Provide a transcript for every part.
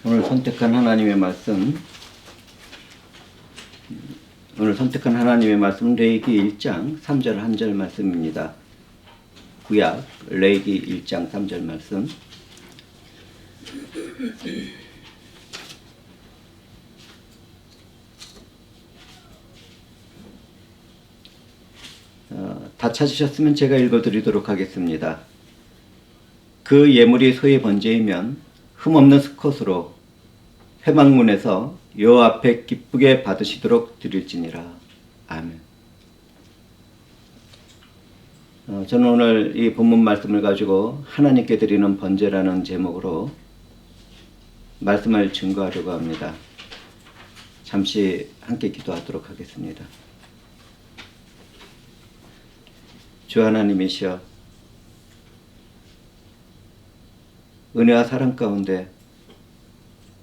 오늘 선택한 하나님의 말씀, 레위기 1장 3절 한 절 말씀입니다. 구약 레위기 1장 3절 말씀. 다 찾으셨으면 제가 읽어드리도록 하겠습니다. 그 예물이 소의 번제이면 흠없는 수컷으로 회막문에서 여호와 앞에 기쁘게 받으시도록 드릴지니라. 아멘. 저는 오늘 이 본문 말씀을 가지고 하나님께 드리는 번제라는 제목으로 말씀을 증거하려고 합니다. 잠시 함께 기도하도록 하겠습니다. 주 하나님이시여, 은혜와 사랑 가운데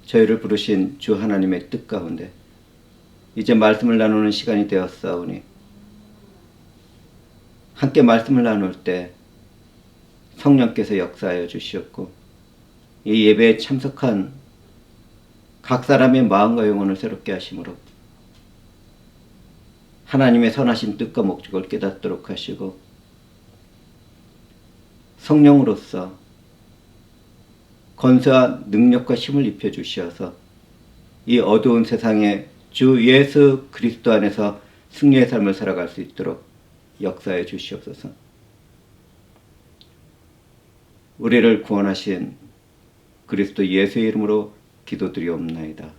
저희를 부르신 주 하나님의 뜻 가운데 이제 말씀을 나누는 시간이 되었사오니 함께 말씀을 나눌 때 성령께서 역사하여 주시었고 이 예배에 참석한 각 사람의 마음과 영혼을 새롭게 하심으로 하나님의 선하신 뜻과 목적을 깨닫도록 하시고 성령으로서 건세와 능력과 힘을 입혀주시어서 이 어두운 세상에 주 예수 그리스도 안에서 승리의 삶을 살아갈 수 있도록 역사해 주시옵소서. 우리를 구원하신 그리스도 예수의 이름으로 기도드리옵나이다.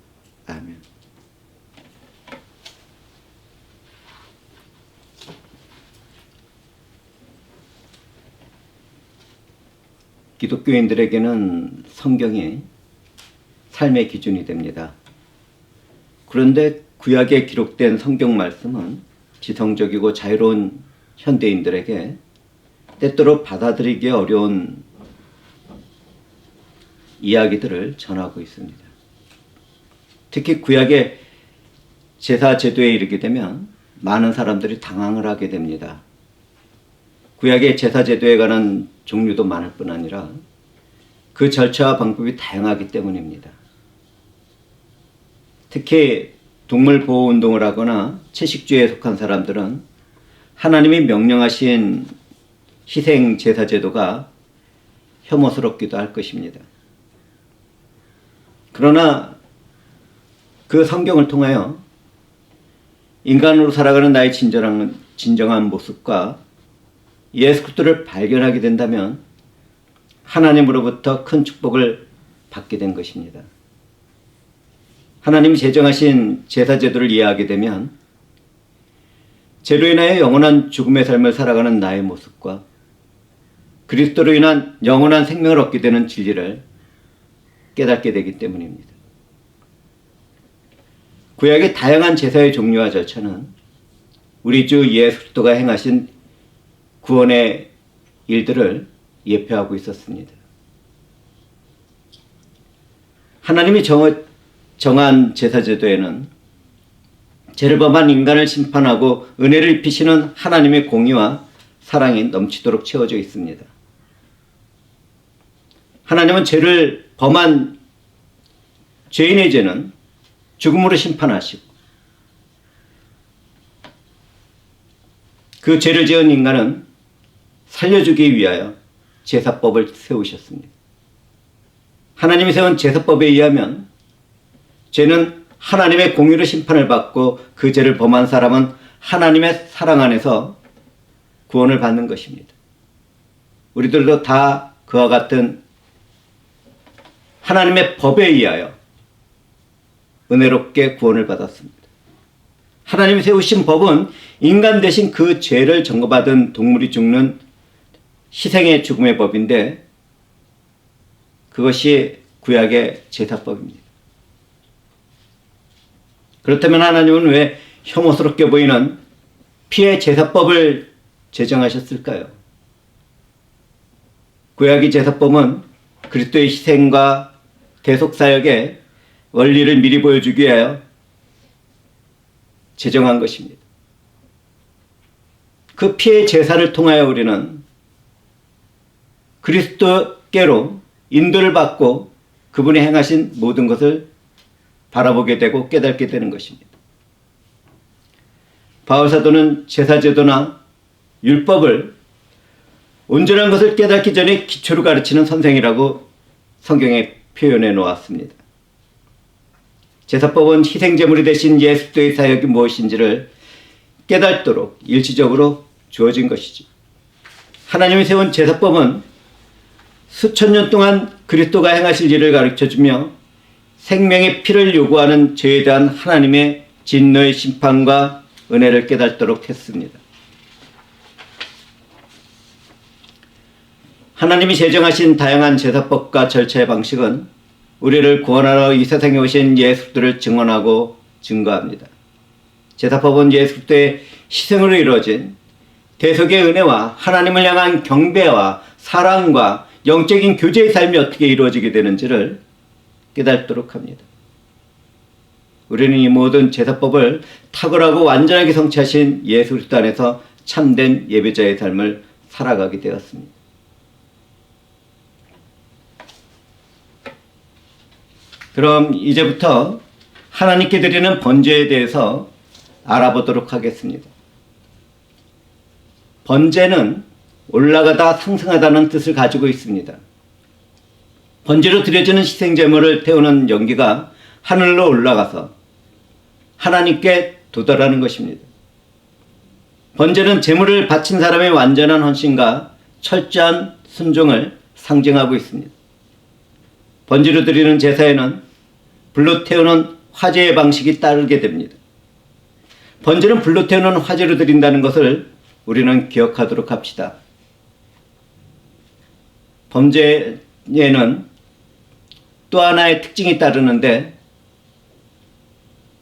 아멘. 기독교인들에게는 성경이 삶의 기준이 됩니다. 그런데 구약에 기록된 성경 말씀은 지성적이고 자유로운 현대인들에게 때때로 받아들이기 어려운 이야기들을 전하고 있습니다. 특히 구약의 제사 제도에 이르게 되면 많은 사람들이 당황을 하게 됩니다. 구약의 제사 제도에 관한 종류도 많을 뿐 아니라 그 절차와 방법이 다양하기 때문입니다. 특히 동물 보호 운동을 하거나 채식주의에 속한 사람들은 하나님이 명령하신 희생 제사 제도가 혐오스럽기도 할 것입니다. 그러나 그 성경을 통하여 인간으로 살아가는 나의 진정한 모습과 예수 그리스도를 발견하게 된다면 하나님으로부터 큰 축복을 받게 된 것입니다. 하나님이 제정하신 제사 제도를 이해하게 되면 죄로 인하여 영원한 죽음의 삶을 살아가는 나의 모습과 그리스도로 인한 영원한 생명을 얻게 되는 진리를 깨닫게 되기 때문입니다. 구약의 다양한 제사의 종류와 절차는 우리 주 예수 그리스도가 행하신 구원의 일들을 예표하고 있었습니다. 하나님이 정한 제사제도에는 죄를 범한 인간을 심판하고 은혜를 입히시는 하나님의 공의와 사랑이 넘치도록 채워져 있습니다. 하나님은 죄를 범한 죄인의 죄는 죽음으로 심판하시고 그 죄를 지은 인간은 살려주기 위하여 제사법을 세우셨습니다. 하나님이 세운 제사법에 의하면 죄는 하나님의 공의로 심판을 받고 그 죄를 범한 사람은 하나님의 사랑 안에서 구원을 받는 것입니다. 우리들도 다 그와 같은 하나님의 법에 의하여 은혜롭게 구원을 받았습니다. 하나님이 세우신 법은 인간 대신 그 죄를 전거받은 동물이 죽는 희생의 죽음의 법인데 그것이 구약의 제사법입니다. 그렇다면 하나님은 왜 혐오스럽게 보이는 피의 제사법을 제정하셨을까요? 구약의 제사법은 그리스도의 희생과 대속사역의 원리를 미리 보여주기 위하여 제정한 것입니다. 그 피의 제사를 통하여 우리는 그리스도께로 인도를 받고 그분이 행하신 모든 것을 바라보게 되고 깨닫게 되는 것입니다. 바울사도는 제사제도나 율법을 온전한 것을 깨닫기 전에 기초로 가르치는 선생이라고 성경에 표현해 놓았습니다. 제사법은 희생제물이 되신 예수 그리스도의 사역이 무엇인지를 깨닫도록 일시적으로 주어진 것이지. 하나님이 세운 제사법은 수천 년 동안 그리스도가 행하실 일을 가르쳐주며 생명의 피를 요구하는 죄에 대한 하나님의 진노의 심판과 은혜를 깨닫도록 했습니다. 하나님이 제정하신 다양한 제사법과 절차의 방식은 우리를 구원하러 이 세상에 오신 예수 그리스도를 증언하고 증거합니다. 제사법은 예수 그리스도의 희생으로 이루어진 대속의 은혜와 하나님을 향한 경배와 사랑과 영적인 교제의 삶이 어떻게 이루어지게 되는지를 깨닫도록 합니다. 우리는 이 모든 제사법을 탁월하고 완전하게 성취하신 예수 그리스도 안에서 참된 예배자의 삶을 살아가게 되었습니다. 그럼 이제부터 하나님께 드리는 번제에 대해서 알아보도록 하겠습니다. 번제는 올라가다 상승하다는 뜻을 가지고 있습니다. 번제로 드려지는 희생제물을 태우는 연기가 하늘로 올라가서 하나님께 도달하는 것입니다. 번제는 제물을 바친 사람의 완전한 헌신과 철저한 순종을 상징하고 있습니다. 번제로 드리는 제사에는 불로 태우는 화제의 방식이 따르게 됩니다. 번제는 불로 태우는 화제로 드린다는 것을 우리는 기억하도록 합시다. 번제에는 또 하나의 특징이 따르는데,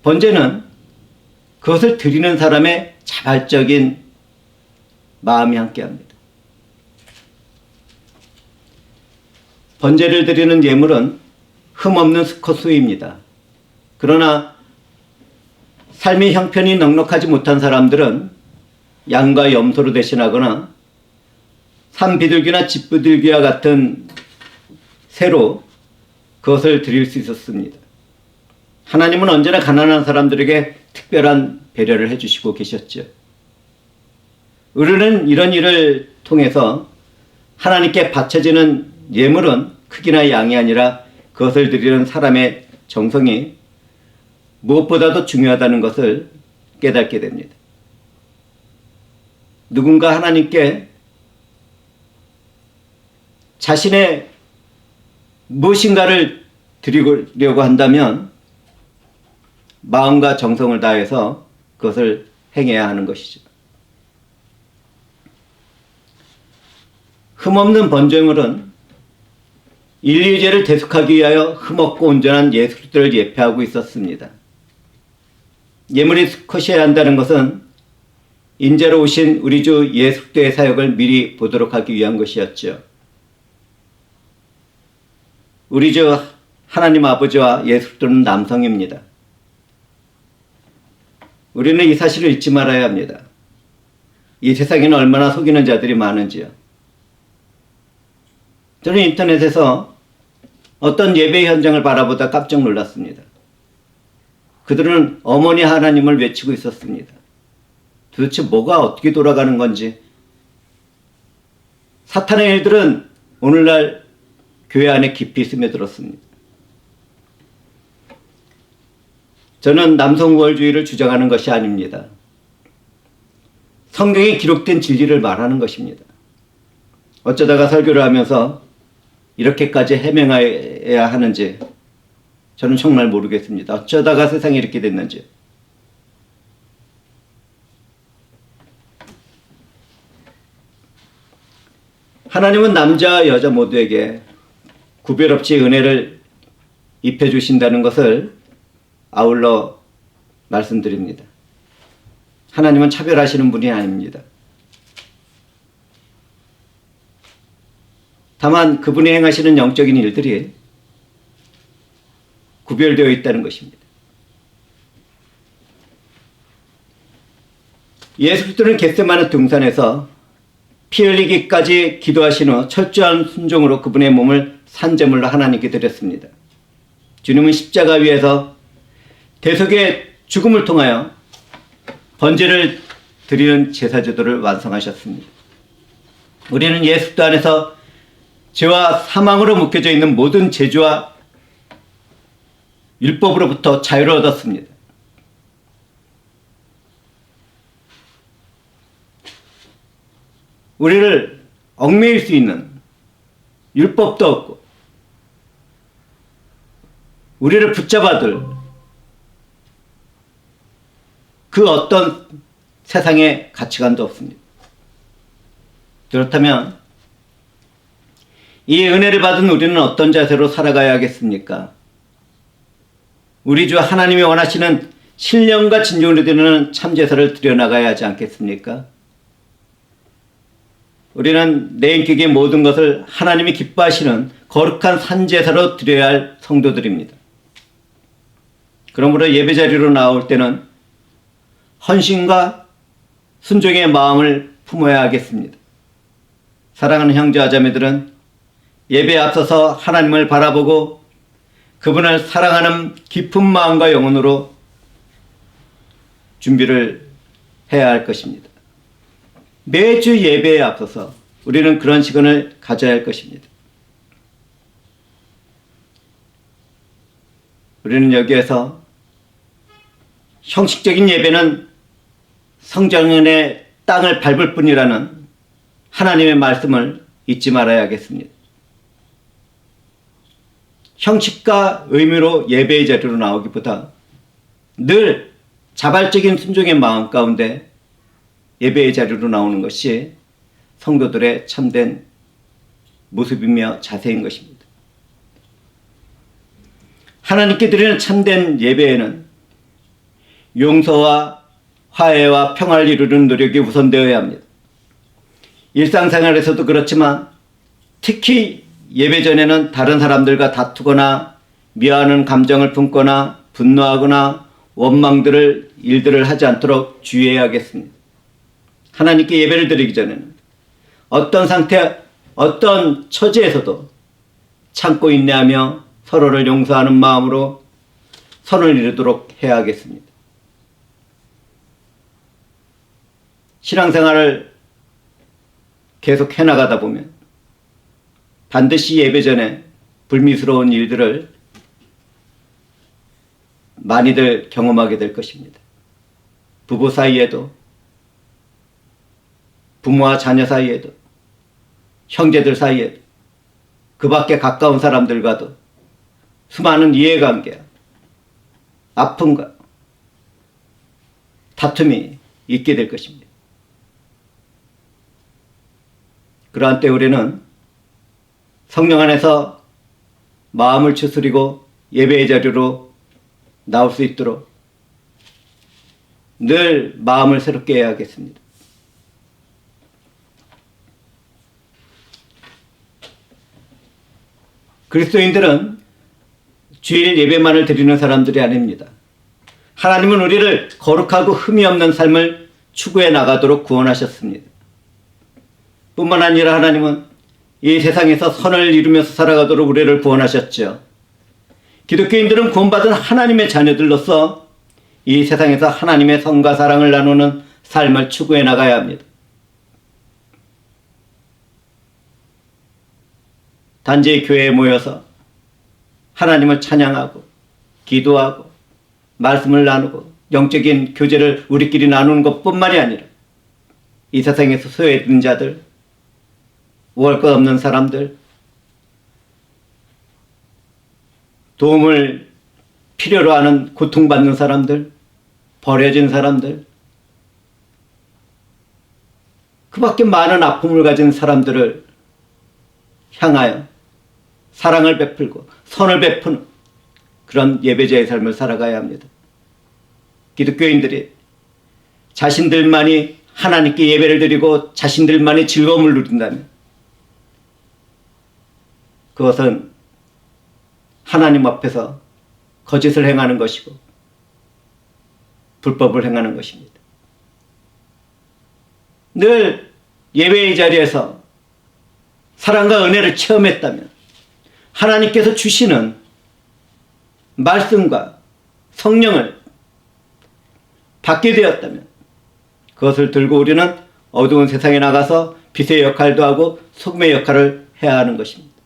번제는 그것을 드리는 사람의 자발적인 마음이 함께합니다. 번제를 드리는 예물은 흠없는 수컷수입니다. 그러나 삶의 형편이 넉넉하지 못한 사람들은 양과 염소로 대신하거나 산비둘기나 집비둘기와 같은 새로 그것을 드릴 수 있었습니다. 하나님은 언제나 가난한 사람들에게 특별한 배려를 해주시고 계셨죠. 우리는 이런 일을 통해서 하나님께 바쳐지는 예물은 크기나 양이 아니라 그것을 드리는 사람의 정성이 무엇보다도 중요하다는 것을 깨닫게 됩니다. 누군가 하나님께 자신의 무엇인가를 드리려고 한다면 마음과 정성을 다해서 그것을 행해야 하는 것이죠. 흠없는 번제물은 인류의 죄를 대속하기 위하여 흠없고 온전한 예수 그리스도를 예표하고 있었습니다. 예물이 수컷이어야 한다는 것은 인자로 오신 우리 주 예수 그리스도의 사역을 미리 보도록 하기 위한 것이었죠. 우리 주 하나님 아버지와 예수 그리스도는 남성입니다. 우리는 이 사실을 잊지 말아야 합니다. 이 세상에는 얼마나 속이는 자들이 많은지요. 저는 인터넷에서 어떤 예배 현장을 바라보다 깜짝 놀랐습니다. 그들은 어머니 하나님을 외치고 있었습니다. 도대체 뭐가 어떻게 돌아가는 건지. 사탄의 일들은 오늘날 교회 안에 깊이 스며들었습니다. 저는 남성우월주의를 주장하는 것이 아닙니다. 성경에 기록된 진리를 말하는 것입니다. 어쩌다가 설교를 하면서 이렇게까지 해명해야 하는지 저는 정말 모르겠습니다. 어쩌다가 세상이 이렇게 됐는지. 하나님은 남자 여자 모두에게 구별 없이 은혜를 입혀주신다는 것을 아울러 말씀드립니다. 하나님은 차별하시는 분이 아닙니다. 다만 그분이 행하시는 영적인 일들이 구별되어 있다는 것입니다. 예수 그리스도는 겟세마네 등산에서 피 흘리기까지 기도하신 후 철저한 순종으로 그분의 몸을 산제물로 하나님께 드렸습니다. 주님은 십자가 위에서 대속의 죽음을 통하여 번제를 드리는 제사제도를 완성하셨습니다. 우리는 예수 그리스도 안에서 죄와 사망으로 묶여져 있는 모든 저주와 율법으로부터 자유를 얻었습니다. 우리를 얽매일 수 있는 율법도 없고 우리를 붙잡아둘 그 어떤 세상의 가치관도 없습니다. 그렇다면 이 은혜를 받은 우리는 어떤 자세로 살아가야 하겠습니까? 우리 주 하나님이 원하시는 신령과 진정으로 드리는 참제사를 드려나가야 하지 않겠습니까? 우리는 내 인격의 모든 것을 하나님이 기뻐하시는 거룩한 산제사로 드려야 할 성도들입니다. 그러므로 예배자리로 나올 때는 헌신과 순종의 마음을 품어야 하겠습니다. 사랑하는 형제와 자매들은 예배에 앞서서 하나님을 바라보고 그분을 사랑하는 깊은 마음과 영혼으로 준비를 해야 할 것입니다. 매주 예배에 앞서서 우리는 그런 시간을 가져야 할 것입니다. 우리는 여기에서 형식적인 예배는 성전의 땅을 밟을 뿐이라는 하나님의 말씀을 잊지 말아야겠습니다. 형식과 의미로 예배의 자리로 나오기보다 늘 자발적인 순종의 마음 가운데 예배의 자리로 나오는 것이 성도들의 참된 모습이며 자세인 것입니다. 하나님께 드리는 참된 예배에는 용서와 화해와 평화를 이루는 노력이 우선되어야 합니다. 일상생활에서도 그렇지만 특히 예배 전에는 다른 사람들과 다투거나 미워하는 감정을 품거나 분노하거나 원망들을 일들을 하지 않도록 주의해야겠습니다. 하나님께 예배를 드리기 전에는 어떤 상태, 어떤 처지에서도 참고 인내하며 서로를 용서하는 마음으로 선을 이루도록 해야 하겠습니다. 신앙생활을 계속 해나가다 보면 반드시 예배 전에 불미스러운 일들을 많이들 경험하게 될 것입니다. 부부 사이에도, 부모와 자녀 사이에도, 형제들 사이에도, 그 밖에 가까운 사람들과도 수많은 이해관계와 아픔과 다툼이 있게 될 것입니다. 그러한 때 우리는 성령 안에서 마음을 추스리고 예배의 자리로 나올 수 있도록 늘 마음을 새롭게 해야 하겠습니다. 그리스도인들은 주일 예배만을 드리는 사람들이 아닙니다. 하나님은 우리를 거룩하고 흠이 없는 삶을 추구해 나가도록 구원하셨습니다. 뿐만 아니라 하나님은 이 세상에서 선을 이루면서 살아가도록 우리를 구원하셨죠. 기독교인들은 구원받은 하나님의 자녀들로서 이 세상에서 하나님의 선과 사랑을 나누는 삶을 추구해 나가야 합니다. 단지 교회에 모여서 하나님을 찬양하고 기도하고 말씀을 나누고 영적인 교제를 우리끼리 나누는 것뿐만이 아니라 이 세상에서 소외된 자들, 먹을 것 없는 사람들, 도움을 필요로 하는 고통받는 사람들, 버려진 사람들, 그 밖에 많은 아픔을 가진 사람들을 향하여 사랑을 베풀고 선을 베푸는 그런 예배자의 삶을 살아가야 합니다. 기독교인들이 자신들만이 하나님께 예배를 드리고 자신들만이 즐거움을 누린다면 그것은 하나님 앞에서 거짓을 행하는 것이고 불법을 행하는 것입니다. 늘 예배의 자리에서 사랑과 은혜를 체험했다면 하나님께서 주시는 말씀과 성령을 받게 되었다면 그것을 들고 우리는 어두운 세상에 나가서 빛의 역할도 하고 소금의 역할을 해야 하는 것입니다.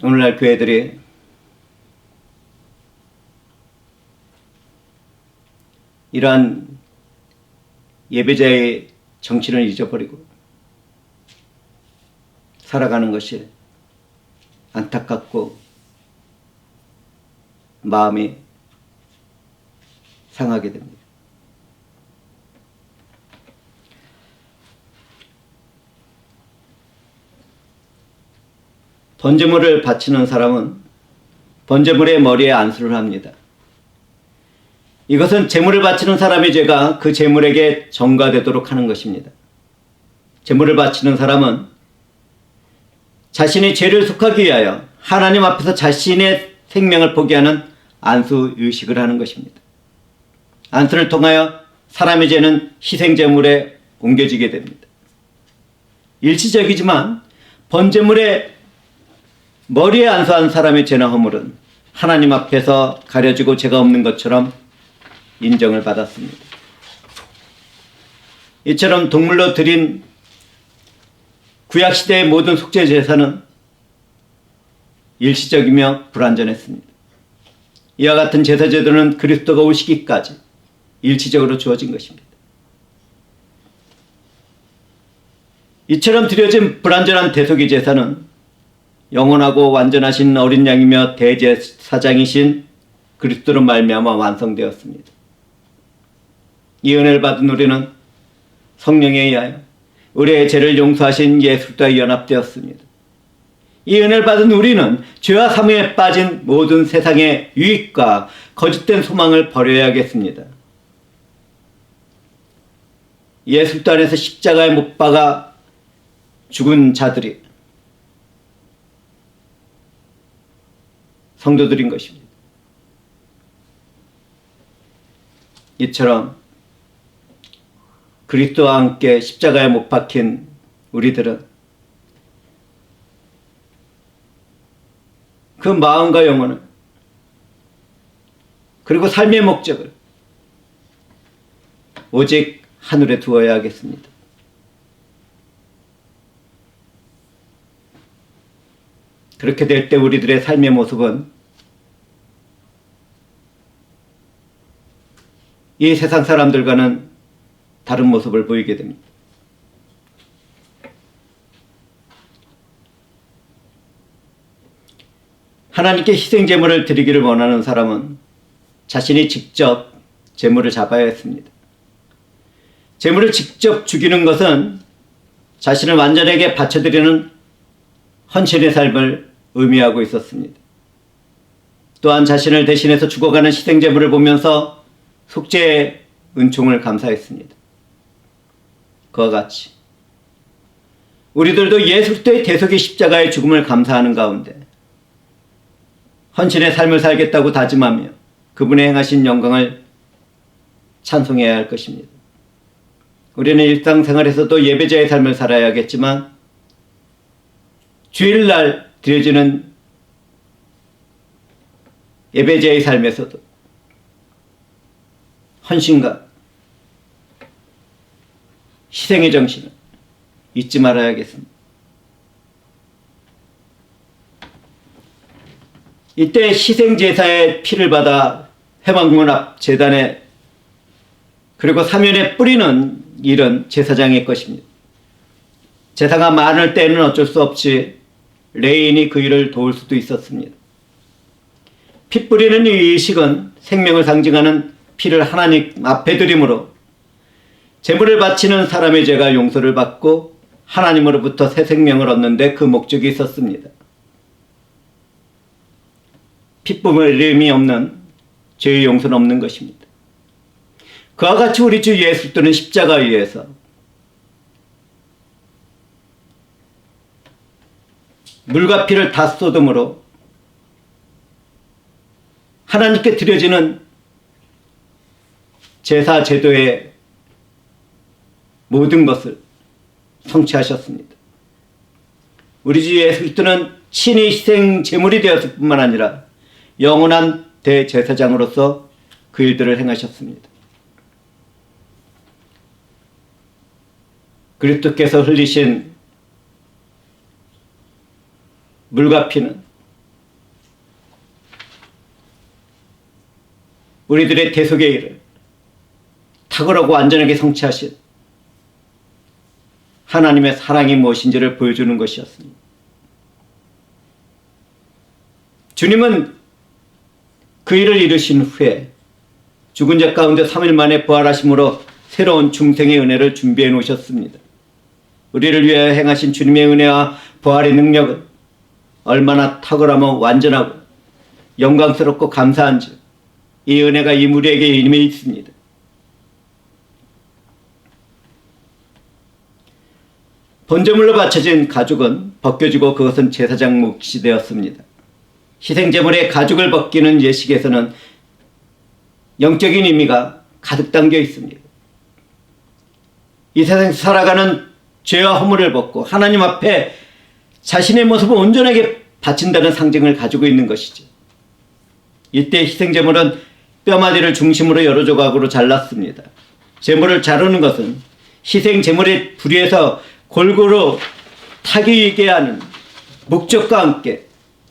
오늘날 교회들이 이러한 예배자의 정신을 잊어버리고 살아가는 것이 안타깝고 마음이 상하게 됩니다. 번제물을 바치는 사람은 번제물의 머리에 안수를 합니다. 이것은 제물을 바치는 사람의 죄가 그 제물에게 전가되도록 하는 것입니다. 제물을 바치는 사람은 자신의 죄를 속하기 위하여 하나님 앞에서 자신의 생명을 포기하는 안수 의식을 하는 것입니다. 안수를 통하여 사람의 죄는 희생제물에 옮겨지게 됩니다. 일시적이지만 번제물의 머리에 안수한 사람의 죄나 허물은 하나님 앞에서 가려지고 죄가 없는 것처럼 인정을 받았습니다. 이처럼 동물로 드린 구약시대의 모든 속죄 제사는 일시적이며 불완전했습니다. 이와 같은 제사 제도는 그리스도가 오시기까지 일시적으로 주어진 것입니다. 이처럼 드려진 불완전한 대속의 제사는 영원하고 완전하신 어린 양이며 대제사장이신 그리스도로 말미암아 완성되었습니다. 이 은혜를 받은 우리는 성령에 의하여 우리의 죄를 용서하신 예수와 연합되었습니다. 이 은혜를 받은 우리는 죄와 사무에 빠진 모든 세상의 유익과 거짓된 소망을 버려야겠습니다. 예수 안에서 십자가에 못 박아 죽은 자들이 성도들인 것입니다. 이처럼 그리스도와 함께 십자가에 못 박힌 우리들은 그 마음과 영혼을 그리고 삶의 목적을 오직 하늘에 두어야 하겠습니다. 그렇게 될 때 우리들의 삶의 모습은 이 세상 사람들과는 다른 모습을 보이게 됩니다. 하나님께 희생제물을 드리기를 원하는 사람은 자신이 직접 제물을 잡아야 했습니다. 제물을 직접 죽이는 것은 자신을 완전하게 바쳐드리는 헌신의 삶을 의미하고 있었습니다. 또한 자신을 대신해서 죽어가는 희생제물을 보면서 속죄의 은총을 감사했습니다. 그와 같이 우리들도 예수 그리스도의 대속의 십자가의 죽음을 감사하는 가운데 헌신의 삶을 살겠다고 다짐하며 그분의 행하신 영광을 찬송해야 할 것입니다. 우리는 일상생활에서도 예배자의 삶을 살아야겠지만 주일날 드려지는 예배자의 삶에서도 헌신과 희생의 정신을 잊지 말아야겠습니다. 이때 희생제사의 피를 받아 회막문 앞 제단에 그리고 사면에 뿌리는 일은 제사장의 것입니다. 제사가 많을 때는 어쩔 수 없이 레인이 그 일을 도울 수도 있었습니다. 피 뿌리는 이 의식은 생명을 상징하는 피를 하나님 앞에 드림으로 제물을 바치는 사람의 죄가 용서를 받고 하나님으로부터 새 생명을 얻는 데 그 목적이 있었습니다. 피 뿌림이 없는 죄의 용서는 없는 것입니다. 그와 같이 우리 주 예수 그리스도는 십자가 위에서 물과 피를 다 쏟음으로 하나님께 드려지는 제사 제도의 모든 것을 성취하셨습니다. 우리 주 예수 그리스도는 친히 희생 제물이 되었을 뿐만 아니라 영원한 대제사장으로서 그 일들을 행하셨습니다. 그리스도께서 흘리신 물과 피는 우리들의 대속의 일을 탁월하고 완전하게 성취하신 하나님의 사랑이 무엇인지를 보여주는 것이었습니다. 주님은 그 일을 이루신 후에 죽은 자 가운데 3일 만에 부활하심으로 새로운 중생의 은혜를 준비해 놓으셨습니다. 우리를 위하여 행하신 주님의 은혜와 부활의 능력은 얼마나 탁월하며 완전하고 영광스럽고 감사한지 이 은혜가 이 무리에게 임해 있습니다. 번제물로 바쳐진 가죽은 벗겨지고 그것은 제사장 몫이 되었습니다. 희생제물의 가죽을 벗기는 예식에서는 영적인 의미가 가득 담겨 있습니다. 이 세상에서 살아가는 죄와 허물을 벗고 하나님 앞에 자신의 모습을 온전하게 바친다는 상징을 가지고 있는 것이죠. 이때 희생제물은 뼈마디를 중심으로 여러 조각으로 잘랐습니다. 제물을 자르는 것은 희생제물의 불의에서 골고루 타기 있게 하는 목적과 함께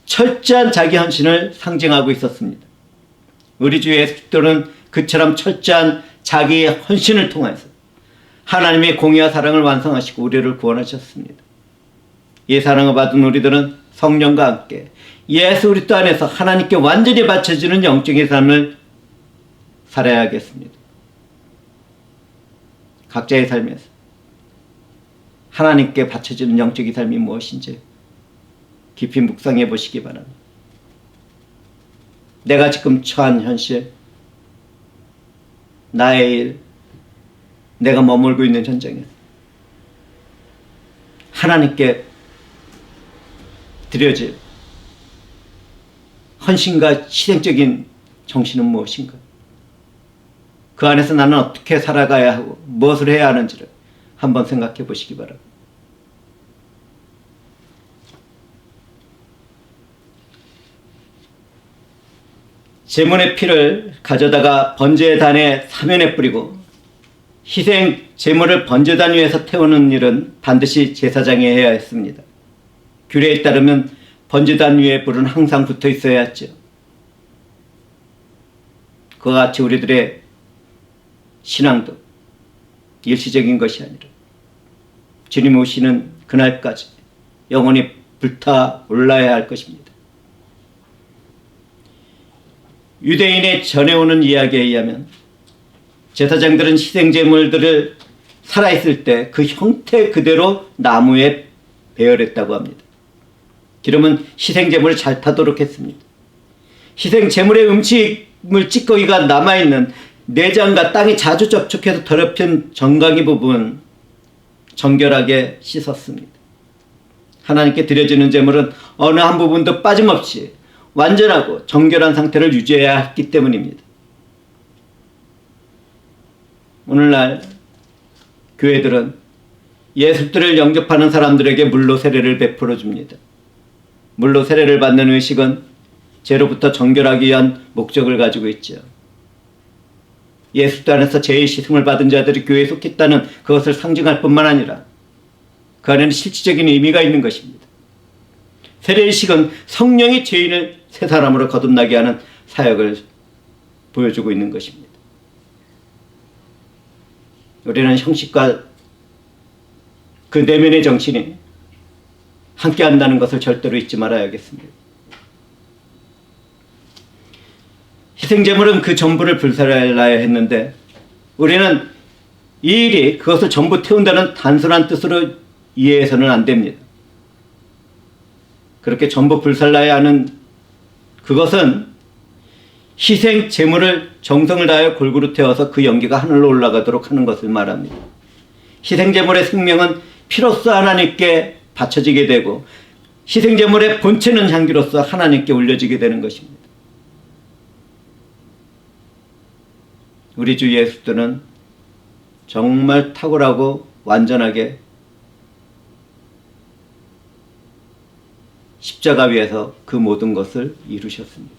철저한 자기 헌신을 상징하고 있었습니다. 우리 주 예수 그리스도는 그처럼 철저한 자기의 헌신을 통해서 하나님의 공의와 사랑을 완성하시고 우리를 구원하셨습니다. 이 사랑을 받은 우리들은 성령과 함께 예수 그리스도 안에서 하나님께 완전히 바쳐지는 영적인 삶을 살아야겠습니다. 각자의 삶에서 하나님께 바쳐지는 영적인 삶이 무엇인지 깊이 묵상해 보시기 바랍니다. 내가 지금 처한 현실, 나의 일, 내가 머물고 있는 현장에 하나님께 드려질 헌신과 희생적인 정신은 무엇인가? 그 안에서 나는 어떻게 살아가야 하고 무엇을 해야 하는지를 한번 생각해 보시기 바랍니다. 제물의 피를 가져다가 번제단의 사면에 뿌리고 희생 제물을 번제단 위에서 태우는 일은 반드시 제사장이 해야 했습니다. 규례에 따르면 번제단 위에 불은 항상 붙어 있어야 했죠. 그와 같이 우리들의 신앙도 일시적인 것이 아니라 주님 오시는 그날까지 영원히 불타 올라야 할 것입니다. 유대인의 전해오는 이야기에 의하면 제사장들은 희생제물들을 살아있을 때 그 형태 그대로 나무에 배열했다고 합니다. 기름은 희생제물을 잘 타도록 했습니다. 희생제물의 음식물 찌꺼기가 남아있는 내장과 땅이 자주 접촉해서 더럽힌 정강이 부분 정결하게 씻었습니다. 하나님께 드려지는 제물은 어느 한 부분도 빠짐없이 완전하고 정결한 상태를 유지해야 했기 때문입니다. 오늘날 교회들은 예수들을 영접하는 사람들에게 물로 세례를 베풀어 줍니다. 물로 세례를 받는 의식은 죄로부터 정결하기 위한 목적을 가지고 있죠. 예수 안에서 죄의 씻음을 받은 자들이 교회에 속했다는 그것을 상징할 뿐만 아니라 그 안에는 실질적인 의미가 있는 것입니다. 세례의식은 성령이 죄인을 새 사람으로 거듭나게 하는 사역을 보여주고 있는 것입니다. 우리는 형식과 그 내면의 정신이 함께 한다는 것을 절대로 잊지 말아야겠습니다. 희생제물은 그 전부를 불살라야 했는데 우리는 이 일이 그것을 전부 태운다는 단순한 뜻으로 이해해서는 안 됩니다. 그렇게 전부 불살라야 하는 그것은 희생 제물을 정성을 다하여 골고루 태워서 그 연기가 하늘로 올라가도록 하는 것을 말합니다. 희생 제물의 생명은 피로써 하나님께 바쳐지게 되고 희생 제물의 본체는 향기로서 하나님께 올려지게 되는 것입니다. 우리 주 예수 그리스도는 정말 탁월하고 완전하게 십자가 위에서 그 모든 것을 이루셨습니다.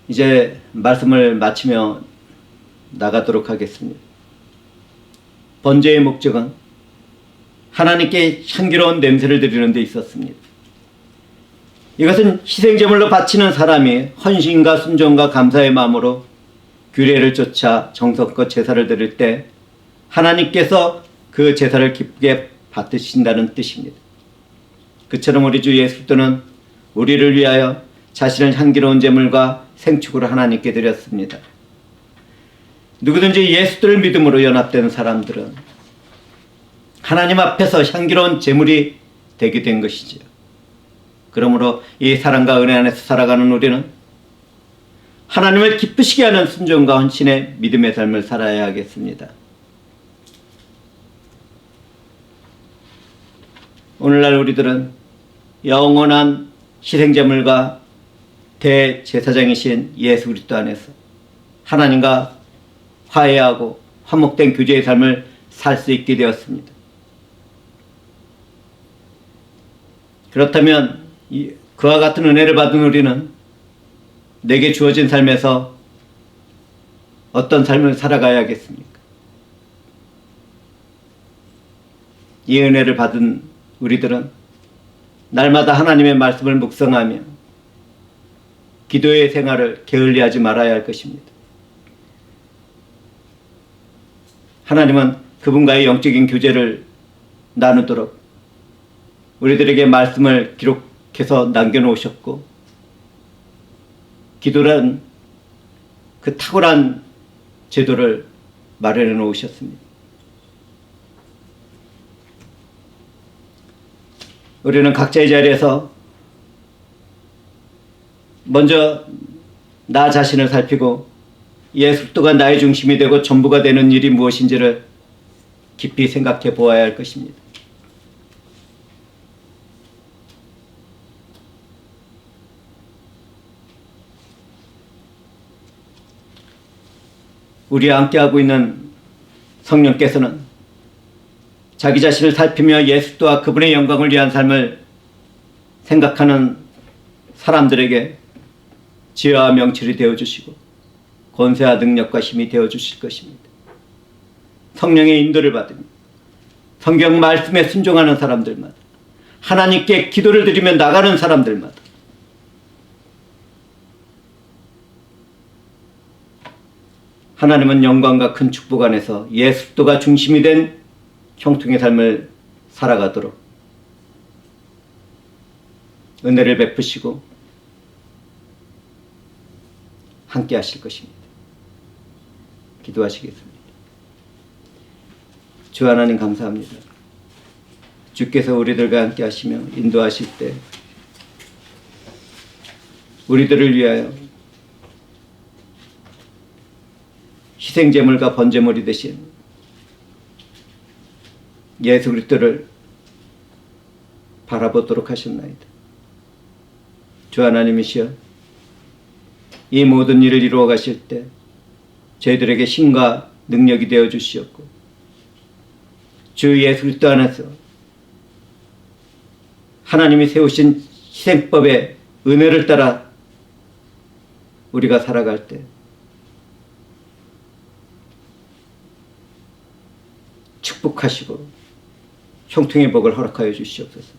이제 말씀을 마치며 나가도록 하겠습니다. 번제의 목적은 하나님께 향기로운 냄새를 드리는 데 있었습니다. 이것은 희생제물로 바치는 사람이 헌신과 순종과 감사의 마음으로 규례를 쫓아 정성껏 제사를 드릴 때 하나님께서 그 제사를 기쁘게 받으신다는 뜻입니다. 그처럼 우리 주 예수 그리스도는 우리를 위하여 자신을 향기로운 제물과 생축으로 하나님께 드렸습니다. 누구든지 예수를 믿음으로 연합된 사람들은 하나님 앞에서 향기로운 제물이 되게 된 것이지요. 그러므로 이 사랑과 은혜 안에서 살아가는 우리는 하나님을 기쁘시게 하는 순종과 헌신의 믿음의 삶을 살아야 하겠습니다. 오늘날 우리들은 영원한 희생제물과 대제사장이신 예수 그리스도 안에서 하나님과 화해하고 화목된 교제의 삶을 살 수 있게 되었습니다. 그렇다면 그와 같은 은혜를 받은 우리는 내게 주어진 삶에서 어떤 삶을 살아가야겠습니까? 이 은혜를 받은 우리들은 날마다 하나님의 말씀을 묵상하며 기도의 생활을 게을리하지 말아야 할 것입니다. 하나님은 그분과의 영적인 교제를 나누도록 우리들에게 말씀을 기록해서 남겨놓으셨고, 기도란 그 탁월한 제도를 마련해 놓으셨습니다. 우리는 각자의 자리에서 먼저 나 자신을 살피고 예수 그리스도가 나의 중심이 되고 전부가 되는 일이 무엇인지를 깊이 생각해 보아야 할 것입니다. 우리와 함께하고 있는 성령께서는 자기 자신을 살피며 예수 그리스도와 그분의 영광을 위한 삶을 생각하는 사람들에게 지혜와 명철이 되어주시고 권세와 능력과 힘이 되어주실 것입니다. 성령의 인도를 받으며 성경 말씀에 순종하는 사람들마다, 하나님께 기도를 드리며 나가는 사람들마다 하나님은 영광과 큰 축복 안에서 예수 그리스도가 중심이 된 형통의 삶을 살아가도록 은혜를 베푸시고 함께 하실 것입니다. 기도하시겠습니다. 주 하나님 감사합니다. 주께서 우리들과 함께 하시며 인도하실 때 우리들을 위하여 희생제물과 번제물이 되신 예수 그리스도를 바라보도록 하셨나이다. 주 하나님이시여, 이 모든 일을 이루어 가실 때 저희들에게 힘과 능력이 되어 주시었고, 주 예수 그리스도 안에서 하나님이 세우신 희생법의 은혜를 따라 우리가 살아갈 때 축복하시고 형통의 복을 허락하여 주시옵소서.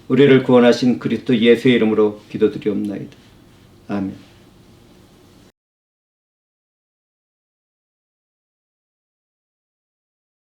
우리를 구원하신 그리스도 예수의 이름으로 기도드리옵나이다. 아멘.